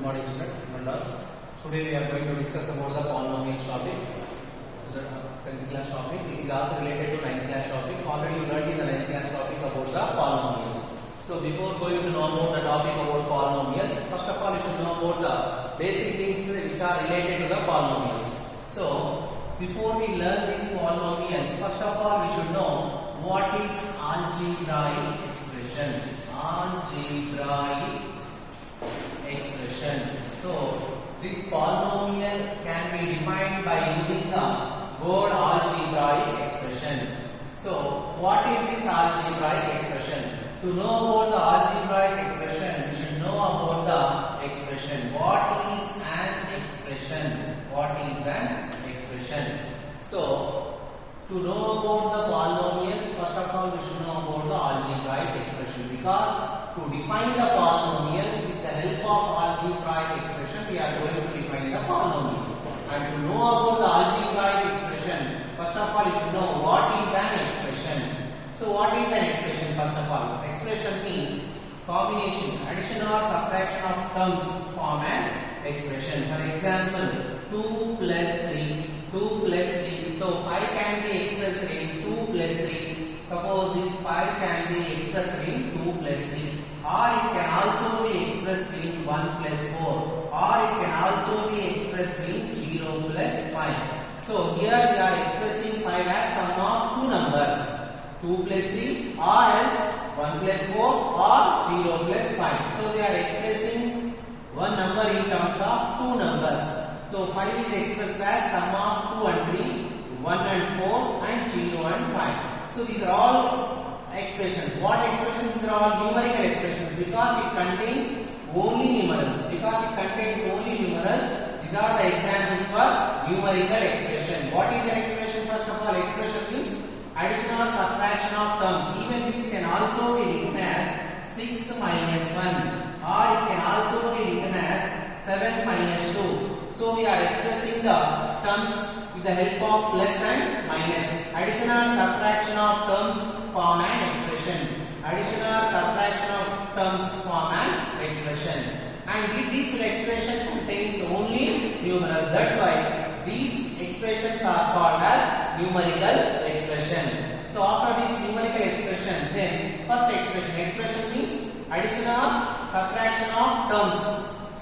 morning students. Today we are going to discuss about the polynomial topic. The 10th class topic. It is also related to 9th class topic. Already you learned in the 9th class topic about the polynomials. So before going to know about the topic about polynomials, first of all you should know about the basic things which are related to the polynomials. So before we learn these polynomials, first of all we should know what is algebraic expression. Algebraic expression. So this polynomial can be defined by using the word algebraic expression. So what is this algebraic expression? To know about the algebraic expression, we should know about the expression. What is an expression? What is an expression? So to know about the polynomials, first of all we should know about the algebraic expression, because to define the polynomials with the help of algebraic expression we are going to define the polynomials. And to know about the algebraic expression, first of all you should know what is an expression. So what is an expression? First of all, expression means combination, addition or subtraction of terms form an expression. For example, 2 plus 3, 2 plus 3. So 5 can be expressed in 2 plus 3. Suppose this 5 can be expressed in 2 plus 3. Or it can also be expressed in 1 plus 4. Or it can also be expressed in 0 plus 5. So here we are expressing 5 as sum of two numbers, 2 plus 3 or else 1 plus 4 or 0 plus 5. So we are expressing one number in terms of two numbers. So 5 is expressed as sum of 2 and 3, 1 and 4 and 0 and 5. So these are all expressions. What expressions? These are all numerical expressions because it contains only numerals. Because it contains only numerals, these are the examples for numerical expression. What is an expression? First of all, expression means addition or subtraction of terms. Even this can also be written as 6 minus 1, or it can also be written as 7 minus 2. So we are expressing the terms with the help of plus and minus. Addition or subtraction of terms form an expression. Addition or subtraction of terms form an expression. And this expression contains only numerals. That's why these expressions are called as numerical expression. So after this numerical expression, then first expression. Expression means addition or subtraction of terms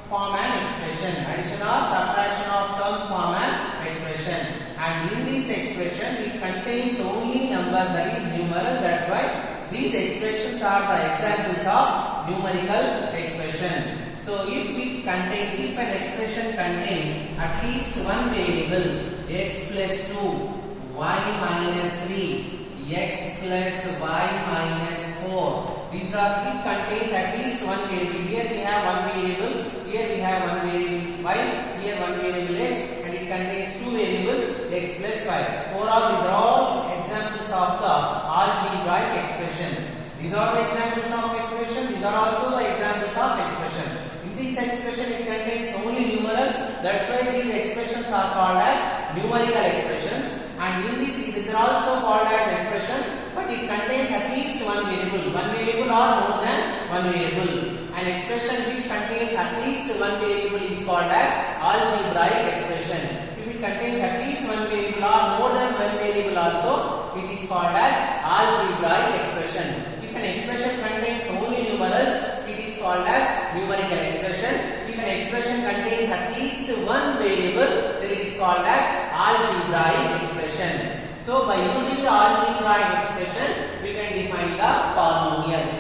form an expression. Addition or subtraction of terms form an expression. And in this expression, it contains only numbers, that is numeral. That's why these expressions are the examples of numerical expression. So if an expression contains at least one variable, x plus 2, y minus 3, x plus y minus 4. It contains at least one variable. Here we have one variable, here we have one variable y, here one variable x, and it contains two variables x plus y. Overall, these are all examples of the algebraic expression. These are the examples of expression. These are also the examples of expression. In this expression, it contains only numerals. That's why these expressions are called as numerical expressions. And in this, it is also called as expressions, but it contains at least one variable. One variable or more than one variable. An expression which contains at least one variable is called as algebraic expression. If it contains at least one variable or more than one variable also, it is called as algebraic expression. If an expression contains only numerals, it is called as numerical expression. If an expression contains at least one variable, then it is called as algebraic expression. So by using the algebraic expression, we can define the polynomials.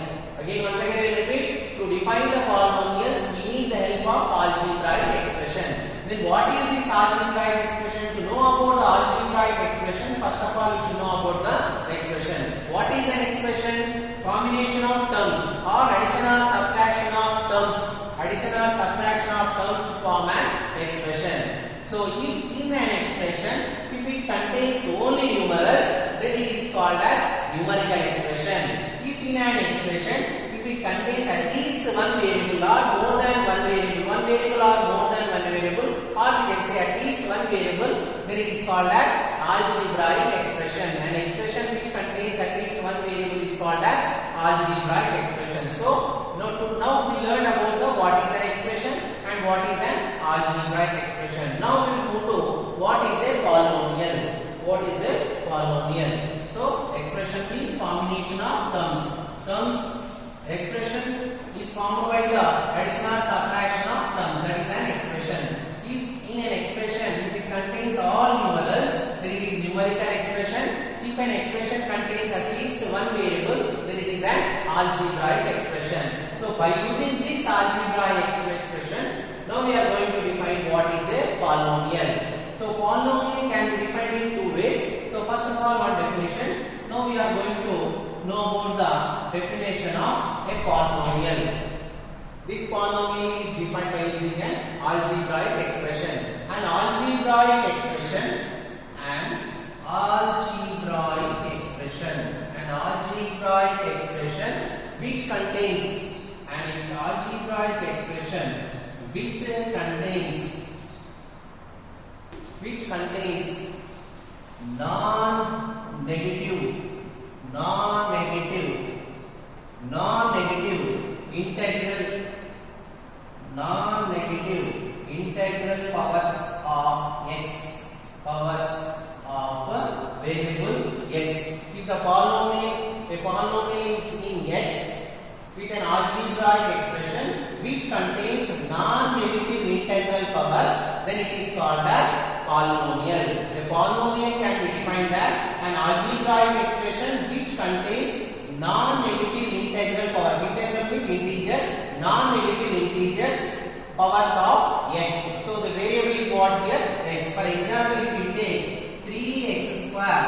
Once again I repeat, to define the polynomials, we need the help of algebraic expression. Then what is this algebraic expression? To know about the algebraic expression, first of all you should know about the expression. What is an expression? Combination of terms or addition or subtraction of terms. Addition or subtraction of terms form an expression. So if in an expression, if it contains only numerals, then it is called as numerical expression. If in an expression, if it contains at least one variable or more than one variable or more than one variable, or we can say at least one variable, then it is called as algebraic expression. An expression which contains at least one variable is called as algebraic expression. So now we learn about the what is an expression and what is an algebraic expression. Now we will move to what is a polynomial. What is a polynomial? So expression is combination of terms. Expression is formed by the addition or subtraction of terms. That is an expression. If in an expression, if it contains all numerals, then it is numerical expression. If an expression contains at least one variable, then it is an algebraic expression. So by using this algebraic expression, now we are going to define what is a polynomial. So polynomial can be defined in two ways. So first of all, one definition. Now we are going to know about the definition of a polynomial. This polynomial is defined by using an algebraic expression. An algebraic expression which contains non-negative integral powers of variable x. If the polynomial is in x with an algebraic expression which contains non-negative integral powers, then it is called as polynomial. A polynomial can be defined as an algebraic expression which contains non-negative integral powers. Integral means integers, non-negative integers powers of x. So the variable is what here? X. For example, if we take 3x square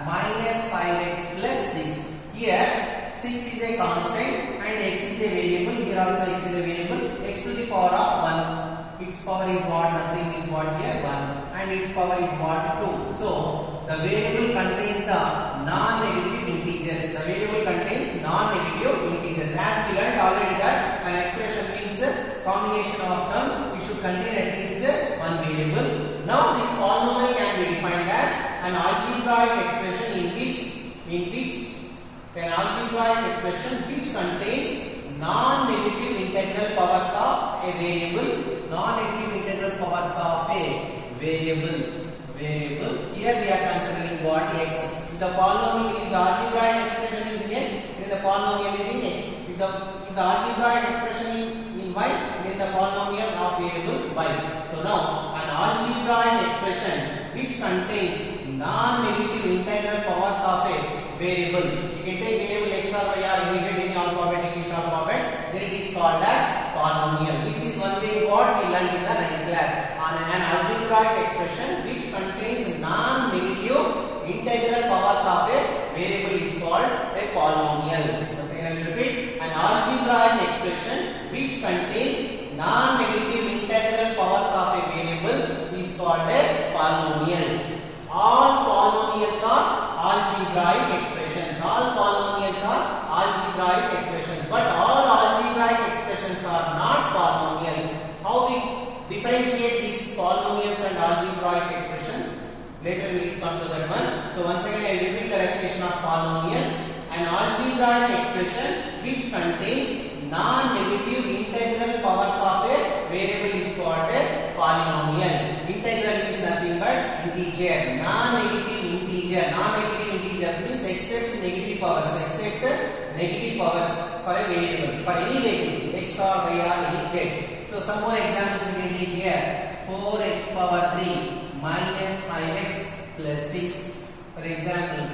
minus 5x plus 6, here 6 is a constant and x is a variable. Here also x is a variable. X to the power of 1. Its power is what? Nothing is what here? 1. And its power is what? 2. So the variable contains the non-negative integers. The variable contains non-negative integers. As we learned already that an expression means combination of terms, it should contain at least one variable. Now this polynomial can be defined as an algebraic expression which contains non-negative integral powers of a variable. Here we are considering what? X. If the algebraic expression is in x, then the polynomial is in x. If the algebraic expression in y, then the polynomial of variable y. So now an algebraic expression which contains non-negative integral powers of a variable. You can take variable x or y or integer any alphabet, English alphabet, then it is called as polynomial. This is one thing what we learned in the 9th class. An algebraic expression which contains non-negative integral powers of a variable is called a polynomial. Once again I will repeat. An algebraic expression which contains non-negative integral powers of a variable is called a polynomial. All polynomials are algebraic expressions. But all algebraic expressions are not polynomials. How we differentiate these polynomials and algebraic expression? Later we will come to that one. So once again I repeat the definition of polynomial. An algebraic expression which contains non-negative integral powers of a variable is called a polynomial. Integral means nothing but integer. Non-negative integers means except negative powers for a variable, for any variable, x or y or z. So some more examples we can take here. 4x power 3 minus 5x plus 6. For example,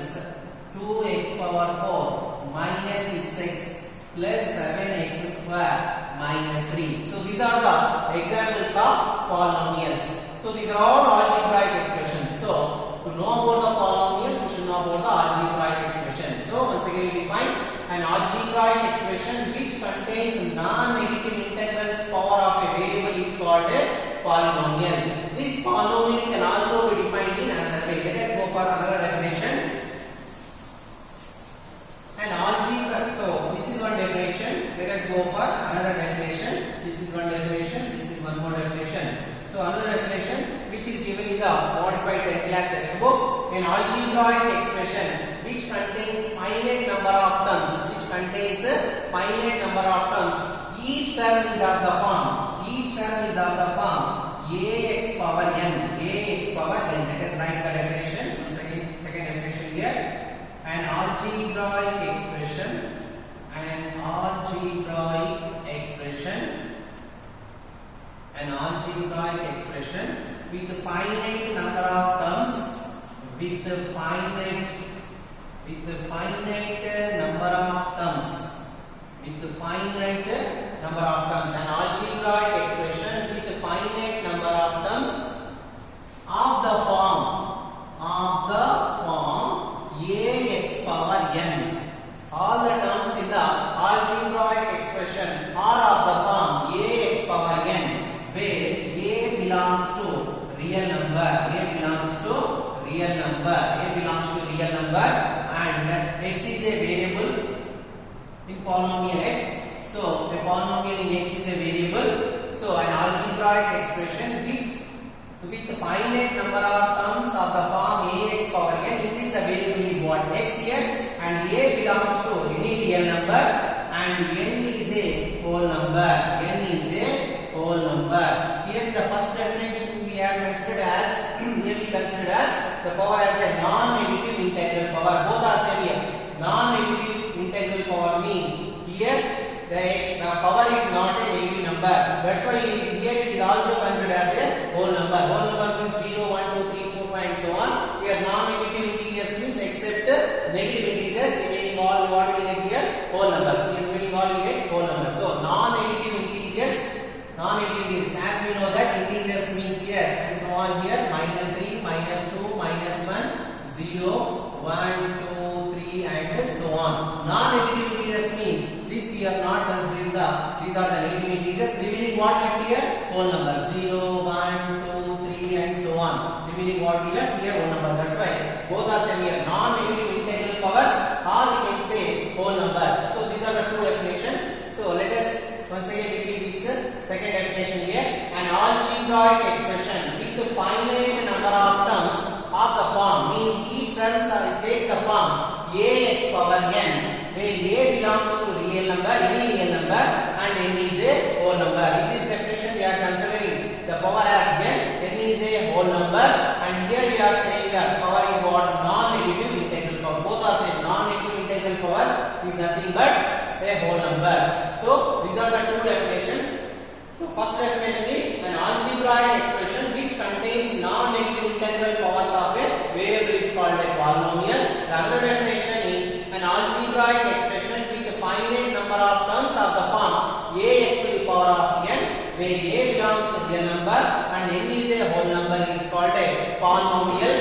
2x power 4 minus 6x plus 7x square minus 3. So these are the examples of polynomials. So these are all algebraic expressions. So to know about the polynomials, we should know about the algebraic expression. So once again we define an algebraic expression which contains non-negative integral power of a variable is called a polynomial. This polynomial can also be defined in another way. Let us go for another definition. An algebra. So this is one definition. Let us go for another definition. This is one definition. This is one more definition. So another definition which is given in the modified 10th class textbook. An algebraic expression which contains finite number of terms. Each term is of the form. polynomials of the form ax power n. Ax power n. Let us write the definition. Once again, second definition here. An algebraic expression. An algebraic expression. An algebraic expression with finite number of terms. With finite number of terms. With finite number of terms. An algebraic expression with finite number of terms of the form ax power n. All the terms in the algebraic expression are of the form ax power n, where a belongs to real number. A belongs to real number. A belongs to real number, and x is a variable in polynomial x. So a polynomial in x is a variable. So an algebraic expression with finite number of terms of the form ax power n. In this, the variable is what? X here, and a belongs to any real number, and n is a whole number. N is a whole number. Here is the first definition we have considered as the power as a non-negative integral power. Both are same here. Non-negative integral power means here the power is not a negative number. That's why here it is also considered as a whole number. Whole number means 0, 1, 2, 3, 4, 5 and so on. Here non-negative integers means except negative integers, remaining all what will get here? Whole numbers. Remaining all will get whole numbers. So non-negative integers, as we know that integers means here and so on here, -3, -2, -1, 0, 1, 2, 3 and so on. Non-negative integers means this we are not considering these are the negative integers. Remaining what left here? Whole number. 0, 1, 2, 3 and so on. Remaining what we left here? Whole number. That's why both are same here. Non-negative integral powers, or we can say whole numbers. So these are the two definitions. So let us once again repeat this second definition here. An algebraic expression with finite number of terms of the form means each term takes the form ax power n, where a belongs to real number, any real number, and n is a whole number. In this definition we are considering the power as n is a whole number, and here we are saying that power is what? Non-negative integral power. Both are same. Non-negative integral power is nothing but a whole number. So these are the two definitions. So first definition is an algebraic expression which contains non-negative integral powers of a variable is called a polynomial. The other definition is an algebraic expression with a finite number of terms of the form ax to the power of n, where a belongs to real number and n is a whole number, is called a polynomial